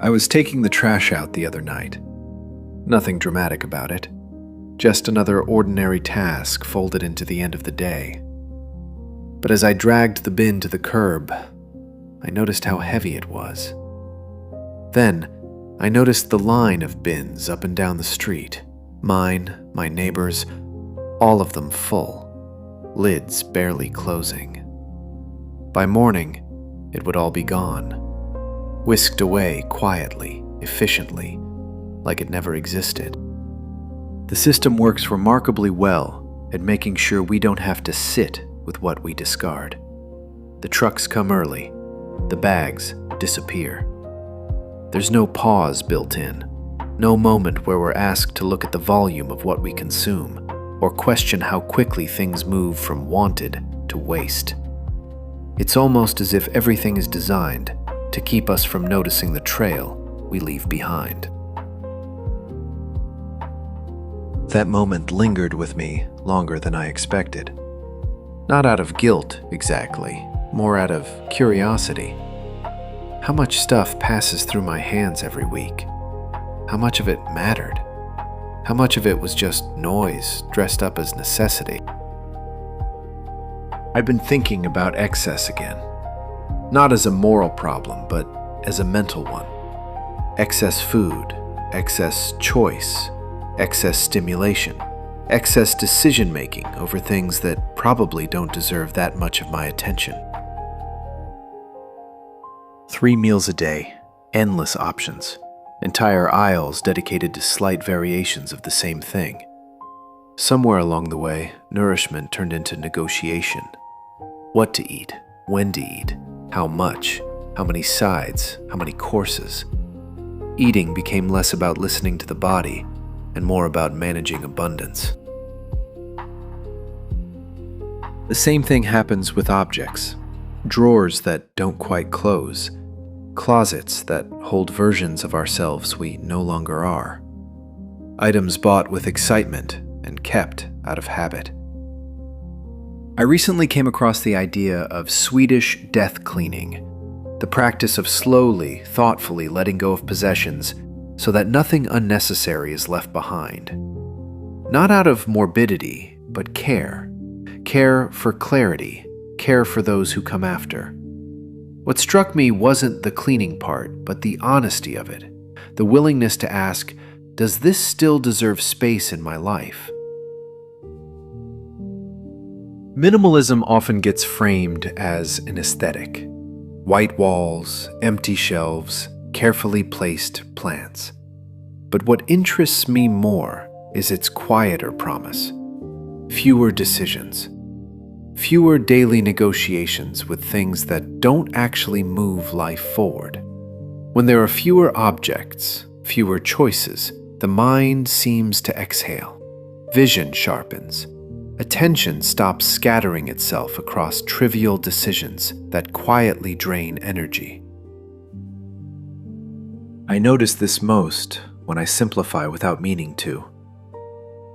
I was taking the trash out the other night. Nothing dramatic about it. Just another ordinary task folded into the end of the day. But as I dragged the bin to the curb, I noticed how heavy it was. Then, I noticed the line of bins up and down the street. Mine, my neighbors, all of them full, lids barely closing. By morning, it would all be gone, whisked away quietly, efficiently, like it never existed. The system works remarkably well at making sure we don't have to sit with what we discard. The trucks come early, the bags disappear. There's no pause built in, no moment where we're asked to look at the volume of what we consume, or question how quickly things move from wanted to waste. It's almost as if everything is designed to keep us from noticing the trail we leave behind. That moment lingered with me longer than I expected. Not out of guilt, exactly, more out of curiosity. How much stuff passes through my hands every week? How much of it mattered? How much of it was just noise dressed up as necessity? I've been thinking about excess again. Not as a moral problem, but as a mental one. Excess food, excess choice, excess stimulation, excess decision-making over things that probably don't deserve that much of my attention. 3 meals a day, endless options, entire aisles dedicated to slight variations of the same thing. Somewhere along the way, nourishment turned into negotiation. What to eat, when to eat, how much, how many sides, how many courses. Eating became less about listening to the body and more about managing abundance. The same thing happens with objects. Drawers that don't quite close. Closets that hold versions of ourselves we no longer are. Items bought with excitement and kept out of habit. I recently came across the idea of Swedish death cleaning, the practice of slowly, thoughtfully letting go of possessions so that nothing unnecessary is left behind. Not out of morbidity, but care. Care for clarity, care for those who come after. What struck me wasn't the cleaning part, but the honesty of it, the willingness to ask, does this still deserve space in my life? Minimalism often gets framed as an aesthetic. White walls, empty shelves, carefully placed plants. But what interests me more is its quieter promise. Fewer decisions. Fewer daily negotiations with things that don't actually move life forward. When there are fewer objects, fewer choices, the mind seems to exhale. Vision sharpens. Attention stops scattering itself across trivial decisions that quietly drain energy. I notice this most when I simplify without meaning to.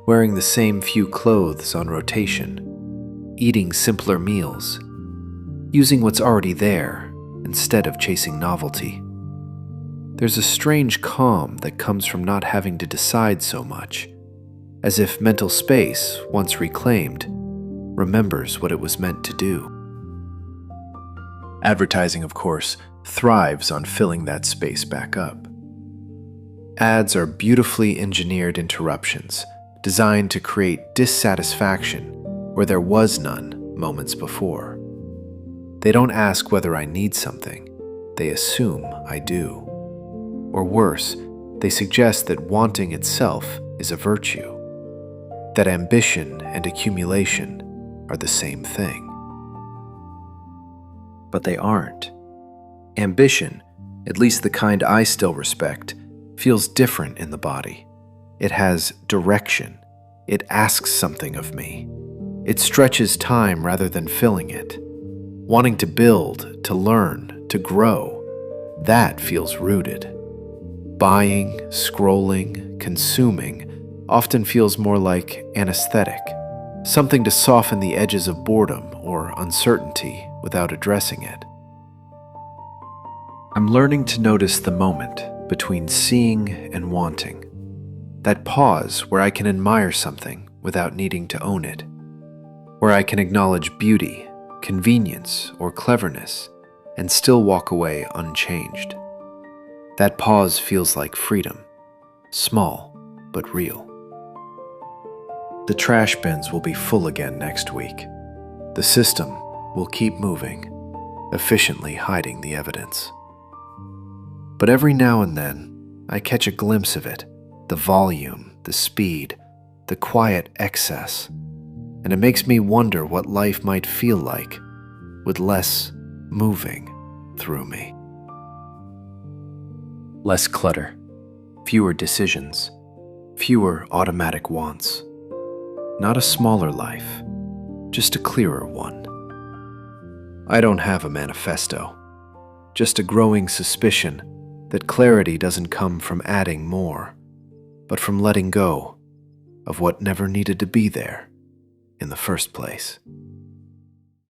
Wearing the same few clothes on rotation, eating simpler meals, using what's already there instead of chasing novelty. There's a strange calm that comes from not having to decide so much, as if mental space, once reclaimed, remembers what it was meant to do. Advertising, of course, thrives on filling that space back up. Ads are beautifully engineered interruptions, designed to create dissatisfaction where there was none moments before. They don't ask whether I need something, they assume I do. Or worse, they suggest that wanting itself is a virtue, that ambition and accumulation are the same thing. But they aren't. Ambition, at least the kind I still respect, feels different in the body. It has direction. It asks something of me. It stretches time rather than filling it. Wanting to build, to learn, to grow, that feels rooted. Buying, scrolling, consuming often feels more like anesthetic, something to soften the edges of boredom or uncertainty without addressing it. I'm learning to notice the moment, between seeing and wanting. That pause where I can admire something without needing to own it, where I can acknowledge beauty, convenience, or cleverness and still walk away unchanged. That pause feels like freedom, small but real. The trash bins will be full again next week. The system will keep moving, efficiently hiding the evidence. But every now and then, I catch a glimpse of it, the volume, the speed, the quiet excess, and it makes me wonder what life might feel like with less moving through me. Less clutter, fewer decisions, fewer automatic wants. Not a smaller life, just a clearer one. I don't have a manifesto, just a growing suspicion that clarity doesn't come from adding more, but from letting go of what never needed to be there in the first place.